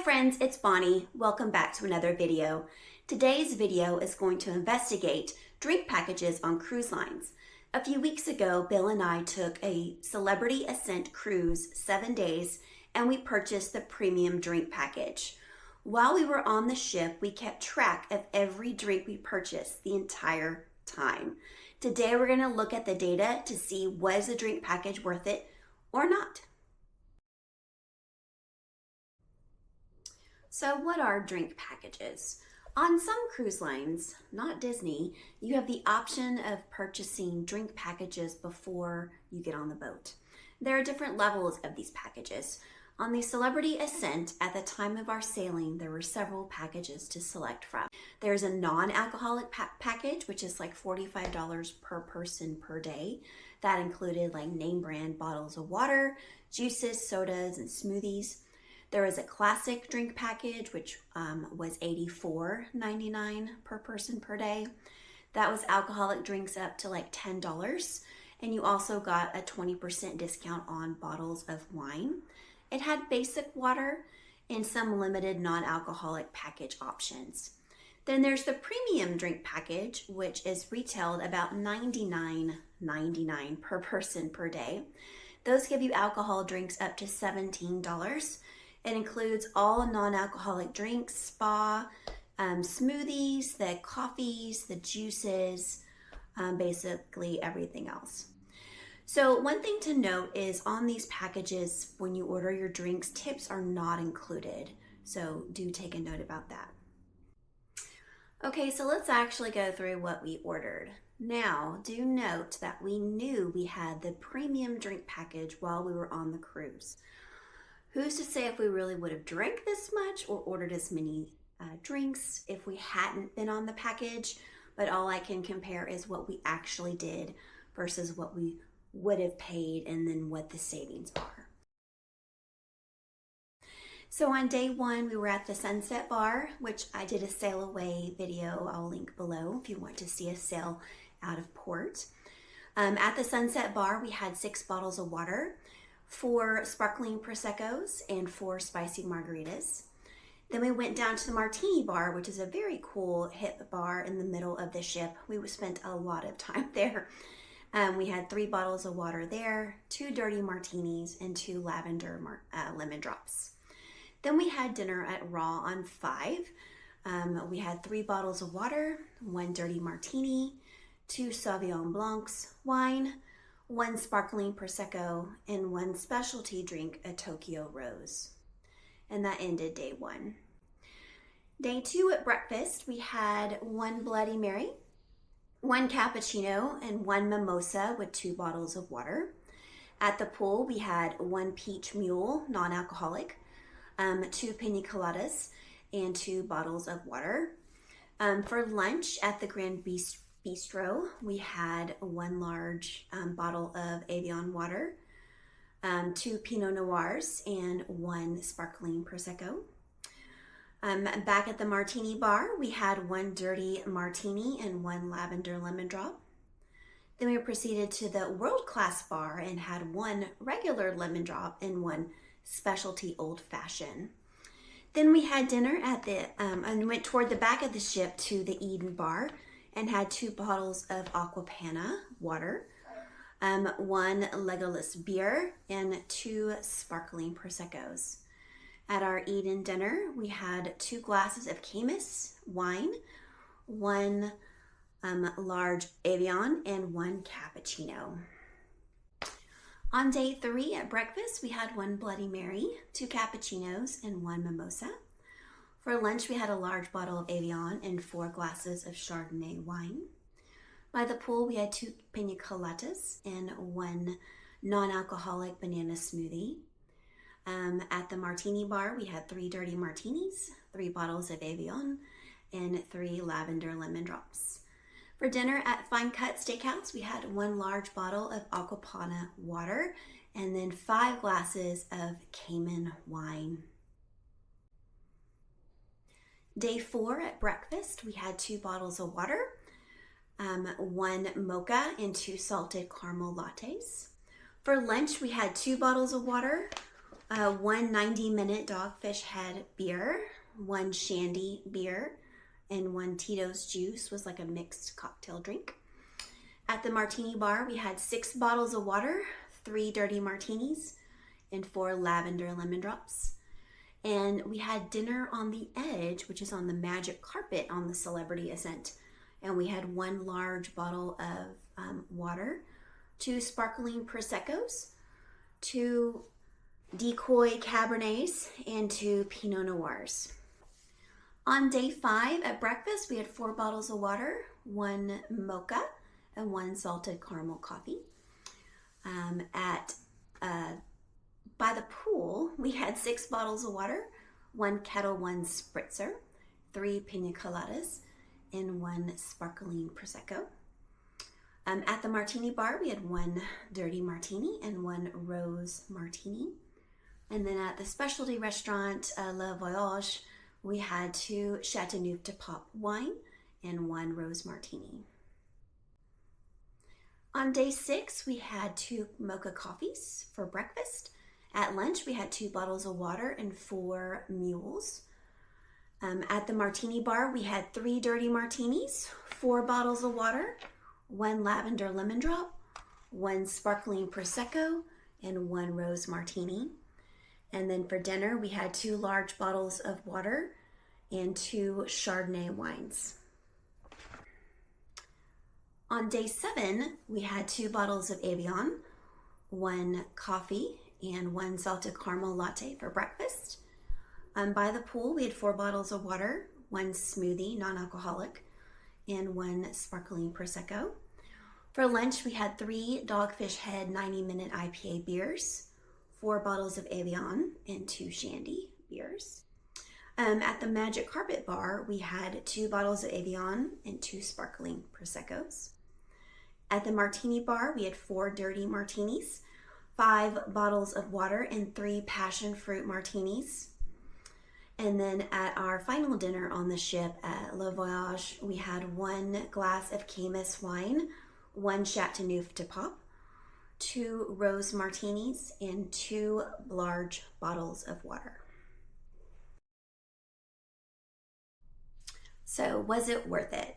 Hi friends, it's Bonnie. Welcome back to another video. Today's video is going to investigate drink packages on cruise lines. A few weeks ago, Bill and I took a Celebrity Ascent cruise 7 days and we purchased the premium drink package. While we were on the ship, we kept track of every drink we purchased the entire time. Today we're going to look at the data to see was the drink package worth it or not. So what are drink packages? On some cruise lines, not Disney, you have the option of purchasing drink packages before you get on the boat. There are different levels of these packages. On the Celebrity Ascent, at the time of our sailing, there were several packages to select from. There's a non-alcoholic package, which is like $45 per person per day. That included like name brand bottles of water, juices, sodas, and smoothies. There was a classic drink package, which was $84.99 per person per day. That was alcoholic drinks up to like $10. And you also got a 20% discount on bottles of wine. It had basic water and some limited non-alcoholic package options. Then there's the premium drink package, which is retailed about $99.99 per person per day. Those give you alcohol drinks up to $17. It includes all non-alcoholic drinks, spa, smoothies, the coffees, the juices, basically everything else. So one thing to note is on these packages, when you order your drinks, tips are not included. So do take a note about that. Okay, so let's actually go through what we ordered. Now, do note that we knew we had the premium drink package while we were on the cruise. Who's to say if we really would have drank this much or ordered as many drinks if we hadn't been on the package, but all I can compare is what we actually did versus what we would have paid and then what the savings are. So on day one, we were at the Sunset Bar, which I did a sail away video. I'll link below if you want to see a sail out of port. At the Sunset Bar, we had 6 bottles of water, 4 sparkling Prosecco's, and 4 spicy margaritas. Then we went down to the Martini Bar, which is a very cool hip bar in the middle of the ship. We spent a lot of time there. We had 3 bottles of water there, 2 dirty martinis, and 2 lavender lemon drops. Then we had dinner at Raw on 5. We had 3 bottles of water, 1 dirty martini, 2 Sauvignon Blancs, wine, 1 sparkling Prosecco, and 1 specialty drink, a Tokyo Rose. And that ended day 1. Day 2 at breakfast, we had 1 Bloody Mary, 1 cappuccino, and 1 mimosa with 2 bottles of water. At the pool, we had 1 peach mule, non-alcoholic, 2 pina coladas, and 2 bottles of water. For lunch at the Grand Bistro, we had 1 large bottle of Evian water, 2 Pinot Noirs, and 1 sparkling Prosecco. Back at the Martini Bar, we had 1 dirty martini and 1 lavender lemon drop. Then we proceeded to the World Class Bar and had 1 regular lemon drop and 1 specialty old fashioned. Then we had dinner at and went toward the back of the ship to the Eden Bar and had 2 bottles of Aqua Panna water, 1 Legolas beer, and 2 sparkling Prosecco's. At our Eden dinner, we had 2 glasses of Caymus wine, 1 large Evian, and 1 cappuccino. On day 3 at breakfast, we had 1 Bloody Mary, 2 cappuccinos, and 1 mimosa. For lunch, we had a large bottle of Evian and 4 glasses of Chardonnay wine. By the pool, we had 2 pina coladas and 1 non-alcoholic banana smoothie. At the Martini Bar, we had 3 dirty martinis, 3 bottles of Evian, and 3 lavender lemon drops. For dinner at Fine Cut Steakhouse, we had 1 large bottle of Aqua Panna water and then 5 glasses of Cayman wine. Day 4 at breakfast, we had 2 bottles of water, 1 mocha, and 2 salted caramel lattes. For lunch, we had 2 bottles of water, one 90-minute Dogfish Head beer, one Shandy beer, and one Tito's juice was like a mixed cocktail drink. At the Martini Bar, we had 6 bottles of water, 3 dirty martinis, and 4 lavender lemon drops. And we had dinner on the edge, which is on the magic carpet on the Celebrity Ascent. And we had 1 large bottle of water, 2 sparkling Proseccos, 2 decoy Cabernets, and 2 Pinot Noirs. On day 5 at breakfast, we had 4 bottles of water, 1 mocha, and 1 salted caramel coffee. By the pool, we had 6 bottles of water, 1 Kettle One spritzer, 3 pina coladas, and 1 sparkling Prosecco. At the Martini Bar, we had 1 dirty martini and 1 rose martini. And then at the specialty restaurant, Le Voyage, we had 2 Chateauneuf du Pape wine and 1 rose martini. On day 6, we had 2 mocha coffees for breakfast. At lunch, we had 2 bottles of water and 4 mules. At the Martini Bar, we had 3 dirty martinis, 4 bottles of water, 1 lavender lemon drop, 1 sparkling Prosecco, and 1 rose martini. And then for dinner, we had 2 large bottles of water and 2 Chardonnay wines. On day 7, we had 2 bottles of Evian, 1 coffee, and 1 salted caramel latte for breakfast. By the pool, we had 4 bottles of water, 1 smoothie, non-alcoholic, and 1 sparkling Prosecco. For lunch, we had 3 Dogfish Head 90-minute IPA beers, 4 bottles of Evian, and 2 Shandy beers. At the Magic Carpet Bar, we had 2 bottles of Evian and 2 sparkling Proseccos. At the Martini Bar, we had 4 dirty martinis, 5 bottles of water, and 3 passion fruit martinis. And then at our final dinner on the ship at Le Voyage, we had 1 glass of Caymus wine, 1 Chateauneuf du Pape, 2 rose martinis, and 2 large bottles of water. So was it worth it?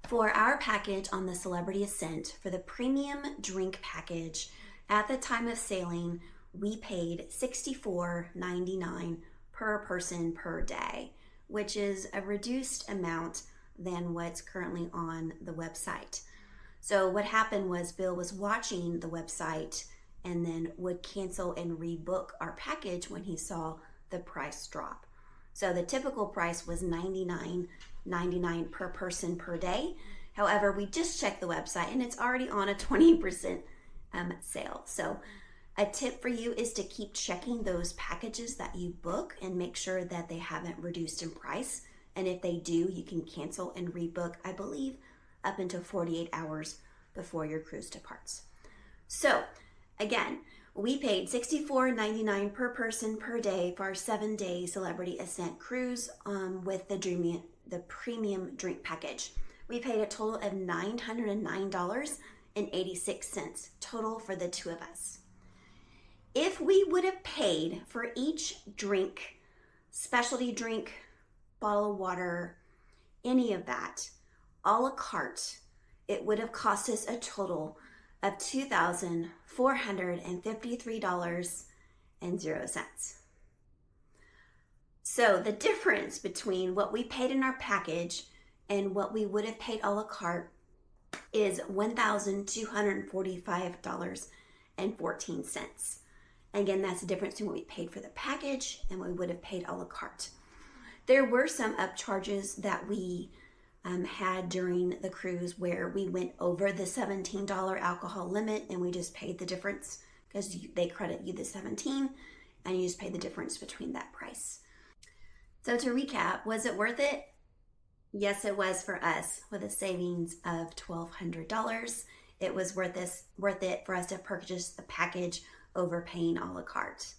For our package on the Celebrity Ascent, for the premium drink package, at the time of sailing, we paid $64.99 per person per day, which is a reduced amount than what's currently on the website. So what happened was Bill was watching the website and then would cancel and rebook our package when he saw the price drop. So the typical price was $99.99 per person per day. However, we just checked the website and it's already on a 20% sale. So a tip for you is to keep checking those packages that you book and make sure that they haven't reduced in price. And if they do, you can cancel and rebook, I believe, up until 48 hours before your cruise departs. So again, we paid $64.99 per person per day for our 7-day Celebrity Ascent cruise with the premium drink package. We paid a total of $909.86 total for the 2 of us. If we would have paid for each drink, specialty drink, bottle of water, any of that, a la carte, it would have cost us a total of $2,453.00. So the difference between what we paid in our package and what we would have paid a la carte is $1,245.14. Again, that's the difference between what we paid for the package and what we would have paid a la carte. There were some upcharges that we had during the cruise where we went over the $17 alcohol limit and we just paid the difference because they credit you the $17 and you just pay the difference between that price. So to recap, was it worth it? Yes, it was for us with a savings of $1,200. It was worth it for us to purchase the package over paying a la carte.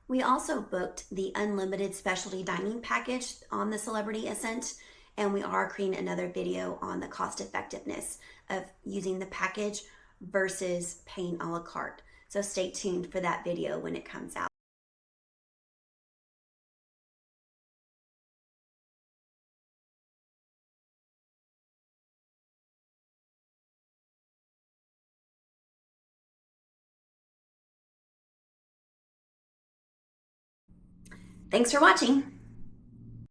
We also booked the unlimited specialty dining package on the Celebrity Ascent, and we are creating another video on the cost effectiveness of using the package versus paying a la carte. So stay tuned for that video when it comes out. Thanks for watching.